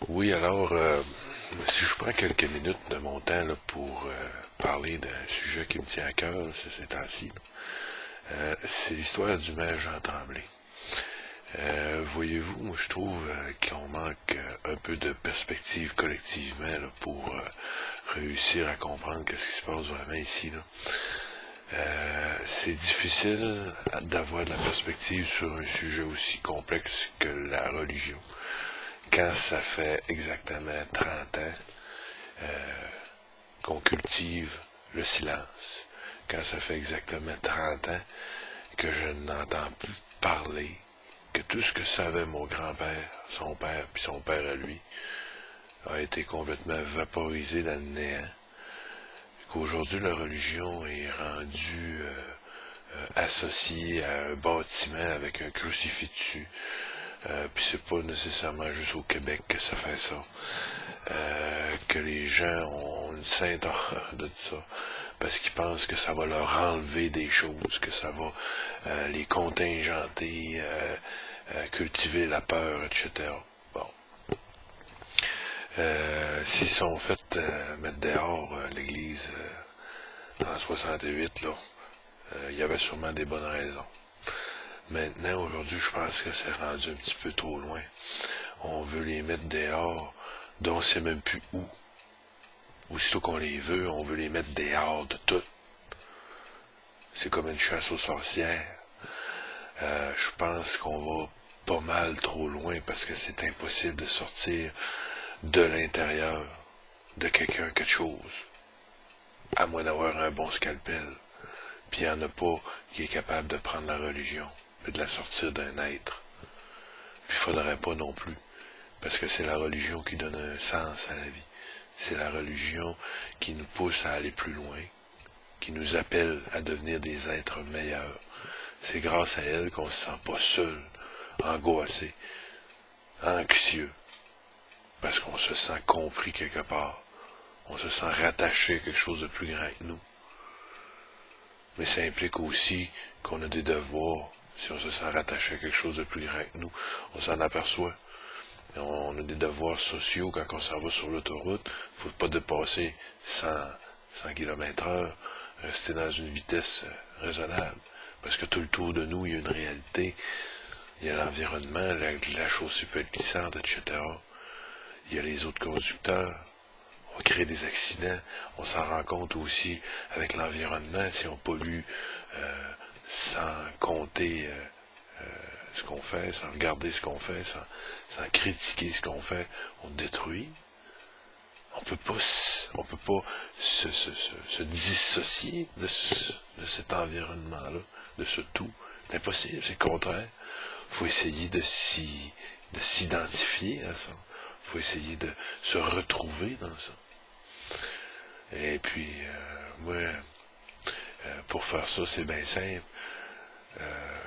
Oui, alors, si je prends quelques minutes de mon temps là, pour parler d'un sujet qui me tient à cœur ces temps-ci, c'est l'histoire du maire Jean Tremblay. Voyez-vous, moi je trouve qu'on manque un peu de perspective collectivement là, pour réussir à comprendre ce qui se passe vraiment ici. Là. C'est difficile d'avoir de la perspective sur un sujet aussi complexe que la religion. Quand ça fait exactement 30 ans qu'on cultive le silence, quand ça fait exactement 30 ans que je n'entends plus parler, que tout ce que savait mon grand-père, son père, puis son père à lui, a été complètement vaporisé dans le néant, qu'aujourd'hui la religion est rendue associée à un bâtiment avec un crucifix dessus. Puis c'est pas nécessairement juste au Québec que ça fait ça. Que les gens ont une sainte horreur de ça, parce qu'ils pensent que ça va leur enlever des choses, que ça va les contingenter, cultiver la peur, etc. Bon. S'ils sont fait mettre dehors l'Église en 68, là, il y avait sûrement des bonnes raisons. Maintenant, aujourd'hui, je pense que c'est rendu un petit peu trop loin. On veut les mettre dehors, dont on ne sait même plus où. Aussitôt qu'on les veut, on veut les mettre dehors de tout. C'est comme une chasse aux sorcières. Je pense qu'on va pas mal trop loin parce que c'est impossible de sortir de l'intérieur de quelqu'un quelque chose. À moins d'avoir un bon scalpel. Puis il n'y en a pas qui est capable de prendre la religion et de la sortir d'un être. Puis il faudrait pas non plus. Parce que c'est la religion qui donne un sens à la vie. C'est la religion qui nous pousse à aller plus loin, qui nous appelle à devenir des êtres meilleurs. C'est grâce à elle qu'on se sent pas seul, angoissé, anxieux, parce qu'on se sent compris quelque part. On se sent rattaché à quelque chose de plus grand que nous. Mais ça implique aussi qu'on a des devoirs. Si on se sent rattaché à quelque chose de plus grand que nous, on s'en aperçoit. On a des devoirs sociaux quand on s'en va sur l'autoroute. Il ne faut pas dépasser 100 km/h, rester dans une vitesse raisonnable. Parce que tout autour de nous, il y a une réalité. Il y a l'environnement, la chaussée peut être glissante, etc. Il y a les autres conducteurs. On crée des accidents. On s'en rend compte aussi avec l'environnement. Si on pollue sans compter ce qu'on fait, sans regarder ce qu'on fait, sans critiquer ce qu'on fait, on détruit. On peut pas se dissocier de cet environnement-là, de ce tout. C'est impossible, c'est le contraire. Il faut essayer de s'identifier à ça. Il faut essayer de se retrouver dans ça. Et puis, moi, pour faire ça, c'est bien simple.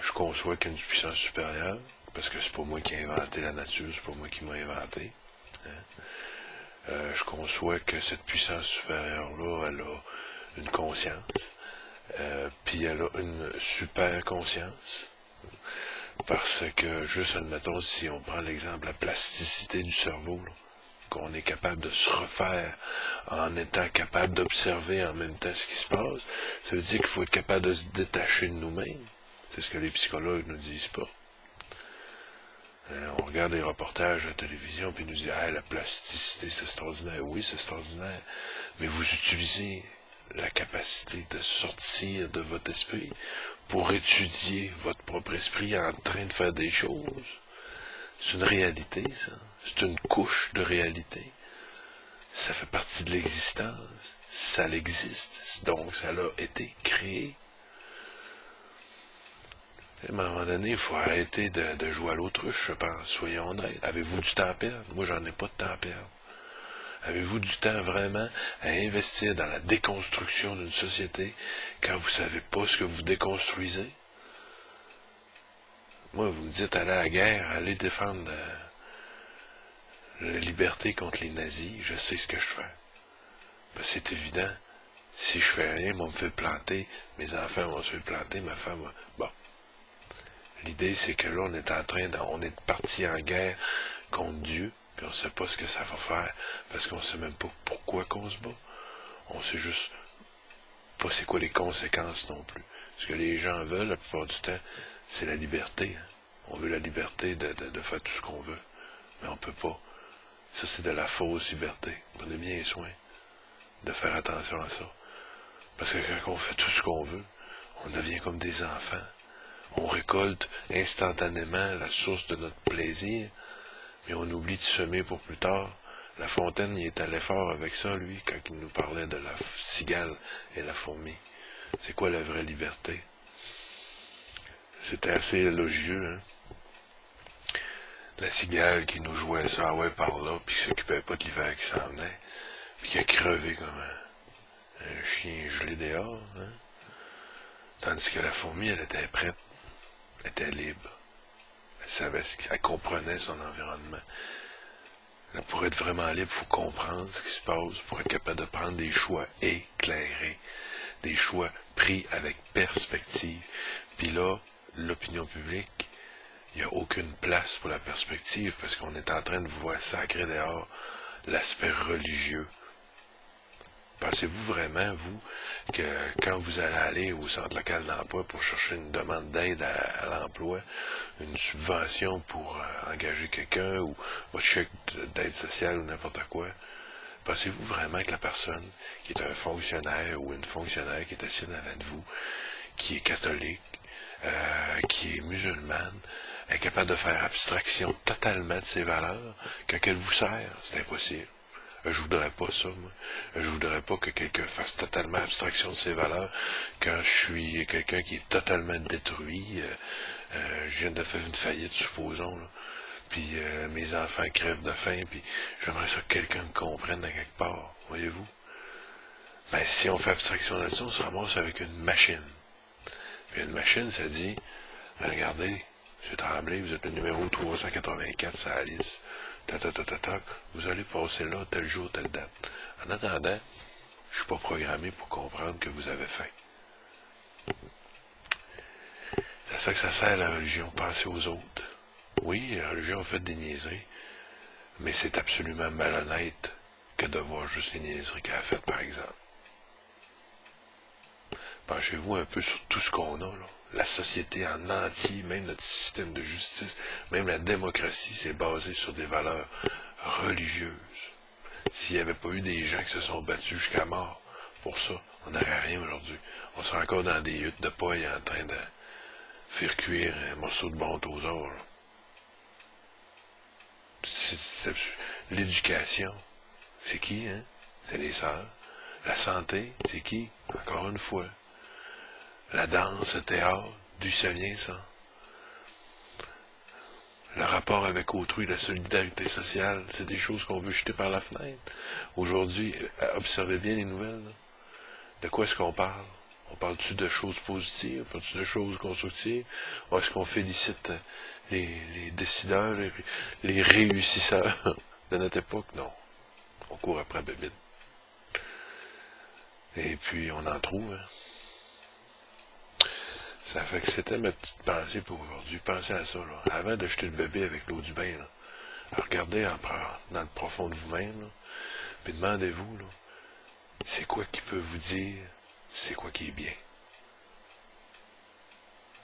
Je conçois qu'il y a une puissance supérieure, parce que c'est pas moi qui ai inventé la nature, c'est pas moi qui m'a inventé. Hein. Je conçois que cette puissance supérieure-là, elle a une conscience, puis elle a une super conscience, parce que, juste admettons, si on prend l'exemple de la plasticité du cerveau, là, qu'on est capable de se refaire en étant capable d'observer en même temps ce qui se passe, ça veut dire qu'il faut être capable de se détacher de nous-mêmes. C'est ce que les psychologues ne disent pas. On regarde les reportages à la télévision puis ils nous disent « Ah, la plasticité, c'est extraordinaire. » Oui, c'est extraordinaire. Mais vous utilisez la capacité de sortir de votre esprit pour étudier votre propre esprit en train de faire des choses. C'est une réalité, ça. C'est une couche de réalité. Ça fait partie de l'existence. Ça existe. Donc, ça a été créé. À un moment donné, il faut arrêter de jouer à l'autruche, je pense. Soyons honnêtes. Avez-vous du temps à perdre? Moi, j'en ai pas de temps à perdre. Avez-vous du temps vraiment à investir dans la déconstruction d'une société quand vous savez pas ce que vous déconstruisez? Moi, vous me dites, allez à la guerre, allez défendre la liberté contre les nazis, je sais ce que je fais. Ben, c'est évident. Si je fais rien, on me fait planter, mes enfants vont se faire planter, ma femme va... Bon. L'idée, c'est que là, on est parti en guerre contre Dieu, puis on ne sait pas ce que ça va faire, parce qu'on ne sait même pas pourquoi qu'on se bat. On sait juste pas c'est quoi les conséquences non plus. Ce que les gens veulent, la plupart du temps, c'est la liberté. Hein. On veut la liberté de faire tout ce qu'on veut, mais on peut pas. Ça, c'est de la fausse liberté. Prenez bien soin de faire attention à ça. Parce que quand on fait tout ce qu'on veut, on devient comme des enfants. On récolte instantanément la source de notre plaisir, mais on oublie de semer pour plus tard. La Fontaine, il est allé fort avec ça, lui, quand il nous parlait de la cigale et la fourmi. C'est quoi la vraie liberté? C'était assez élogieux, hein? La cigale qui nous jouait ça, ouais, par là, puis qui s'occupait pas de l'hiver qui s'en venait, puis qui a crevé comme un chien gelé dehors, hein? Tandis que la fourmi, elle était prête, elle était libre. Elle savait elle comprenait son environnement. Là, pour être vraiment libre, il faut comprendre ce qui se passe, pour être capable de prendre des choix éclairés, des choix pris avec perspective. Puis là, l'opinion publique, il n'y a aucune place pour la perspective, parce qu'on est en train de voir sacrer dehors l'aspect religieux. Pensez-vous vraiment, vous, que quand vous allez aller au centre local d'emploi pour chercher une demande d'aide à l'emploi, une subvention pour engager quelqu'un ou votre chèque d'aide sociale ou n'importe quoi, pensez-vous vraiment que la personne qui est un fonctionnaire ou une fonctionnaire qui est assise devant de vous, qui est catholique, qui est musulmane, est capable de faire abstraction totalement de ses valeurs quand elle vous sert? C'est impossible. Je voudrais pas ça, moi. Je voudrais pas que quelqu'un fasse totalement abstraction de ses valeurs quand je suis quelqu'un qui est totalement détruit. Je viens de faire une faillite, supposons, là. Puis mes enfants crèvent de faim, puis j'aimerais ça que quelqu'un me comprenne à quelque part, voyez-vous? Ben, si on fait abstraction de ça, on se ramasse avec une machine. Puis une machine, ça dit, regardez, M. Tremblay, vous êtes le numéro 384 sur la liste. Vous allez passer là, tel jour, telle date. En attendant, je suis pas programmé pour comprendre que vous avez faim. C'est ça que ça sert la religion, penser aux autres. Oui, la religion a fait des niaiseries, mais c'est absolument malhonnête que de voir juste les niaiseries qu'elle a faites, par exemple. Penchez-vous un peu sur tout ce qu'on a, là. La société en entier, même notre système de justice, même la démocratie, c'est basé sur des valeurs religieuses. S'il n'y avait pas eu des gens qui se sont battus jusqu'à mort pour ça, on n'aurait rien aujourd'hui. On serait encore dans des huttes de paille en train de faire cuire un morceau de bon aux or. L'éducation, c'est qui, hein? C'est les sœurs. La santé, c'est qui? Encore une fois. La danse, le théâtre, d'où ça vient, ça? Le rapport avec autrui, la solidarité sociale, c'est des choses qu'on veut jeter par la fenêtre. Aujourd'hui, observez bien les nouvelles. Là. De quoi est-ce qu'on parle? On parle-tu de choses positives? On parle-tu de choses constructives? Ou est-ce qu'on félicite les décideurs, les réussisseurs de notre époque? Non. On court après bébite. Et puis, on en trouve, hein? Ça fait que c'était ma petite pensée pour aujourd'hui. Pensez à ça, là. Avant de jeter le bébé avec l'eau du bain, là, regardez dans le profond de vous-même, là, puis demandez-vous, là, c'est quoi qui peut vous dire, c'est quoi qui est bien.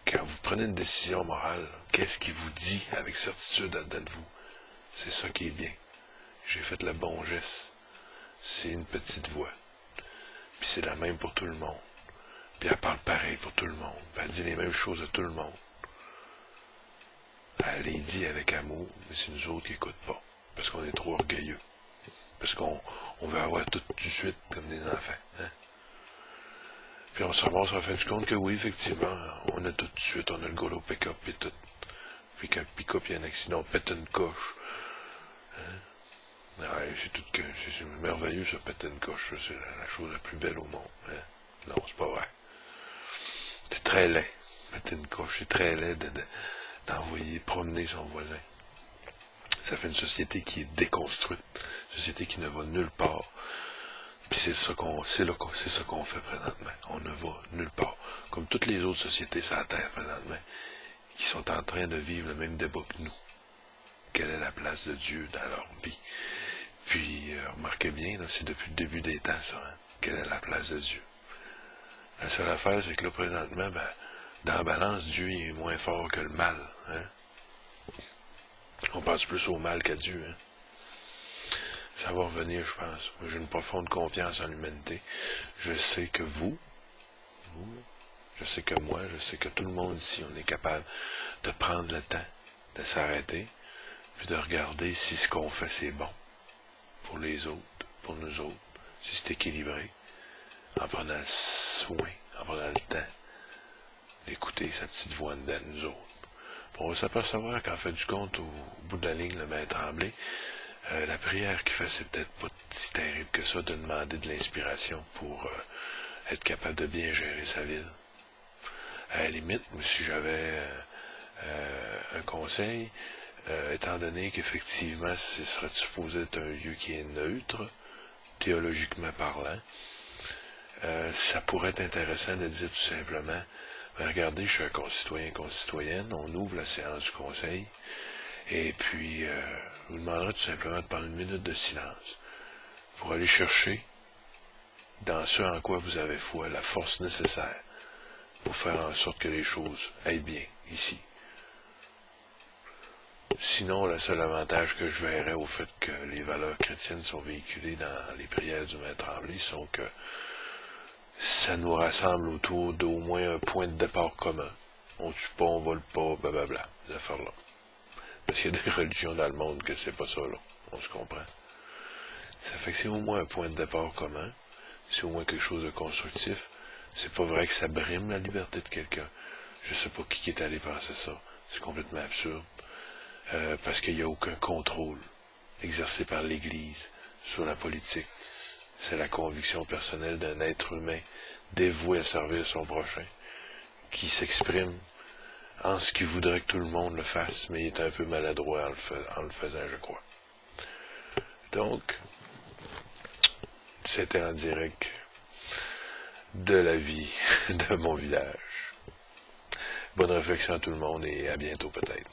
Quand vous prenez une décision morale, qu'est-ce qui vous dit avec certitude en dedans de vous? C'est ça qui est bien. J'ai fait le bon geste. C'est une petite voix. Puis c'est la même pour tout le monde. Puis elle parle pareil pour tout le monde. Puis elle dit les mêmes choses à tout le monde. Elle les dit avec amour, mais c'est nous autres qui n'écoutent pas. Parce qu'on est trop orgueilleux. Parce qu'on veut avoir tout de suite comme des enfants. Hein? Puis on se ramasse en fin de compte que oui, effectivement, on a tout de suite, on a le gars au pick-up et tout. Puis quand le pick-up, il y a un accident, on pète une coche. Hein? Ouais, c'est merveilleux ça, péter une coche. C'est la chose la plus belle au monde. Hein? Non, c'est pas vrai. C'est très laid, péter une coche. C'est très laid d'envoyer promener son voisin. Ça fait une société qui est déconstruite. Une société qui ne va nulle part. Puis c'est ça qu'on fait présentement. On ne va nulle part. Comme toutes les autres sociétés sur la Terre présentement, qui sont en train de vivre le même débat que nous. quelle est la place de Dieu dans leur vie. Puis, remarquez bien, là, c'est depuis le début des temps, ça, hein? Quelle est la place de Dieu. La seule affaire, c'est que là, présentement, dans la balance, Dieu est moins fort que le mal. Hein? On pense plus au mal qu'à Dieu. Hein? Ça va revenir, je pense. J'ai une profonde confiance en l'humanité. Je sais que vous, je sais que moi, je sais que tout le monde ici, on est capable de prendre le temps, de s'arrêter, puis de regarder si ce qu'on fait, c'est bon pour les autres, pour nous autres, si c'est équilibré, en prenant soin, en prenant le temps d'écouter sa petite voix dedans, nous autres. On va s'apercevoir qu'en fait du compte, au bout de la ligne, le maître Tremblay, la prière qu'il fait, c'est peut-être pas si terrible que ça de demander de l'inspiration pour être capable de bien gérer sa ville. À la limite, si j'avais un conseil, étant donné qu'effectivement, ce serait supposé être un lieu qui est neutre, théologiquement parlant, ça pourrait être intéressant de dire tout simplement, regardez, je suis un concitoyenne, on ouvre la séance du conseil, et puis je vous demanderai tout simplement de prendre une minute de silence pour aller chercher dans ce en quoi vous avez foi, la force nécessaire pour faire en sorte que les choses aillent bien ici. Sinon, le seul avantage que je verrais au fait que les valeurs chrétiennes sont véhiculées dans les prières du maître Tremblay sont que ça nous rassemble autour d'au moins un point de départ commun. On tue pas, on vole pas, blablabla, ces affaires-là. Parce qu'il y a des religions dans le monde que c'est pas ça, là. On se comprend. Ça fait que c'est au moins un point de départ commun. C'est au moins quelque chose de constructif. C'est pas vrai que ça brime la liberté de quelqu'un. Je sais pas qui est allé penser ça. C'est complètement absurde. Parce qu'il n'y a aucun contrôle exercé par l'Église sur la politique. C'est la conviction personnelle d'un être humain dévoué à servir son prochain, qui s'exprime en ce qu'il voudrait que tout le monde le fasse, mais il est un peu maladroit en le faisant, je crois. Donc, c'était en direct de la vie de mon village. Bonne réflexion à tout le monde et à bientôt peut-être.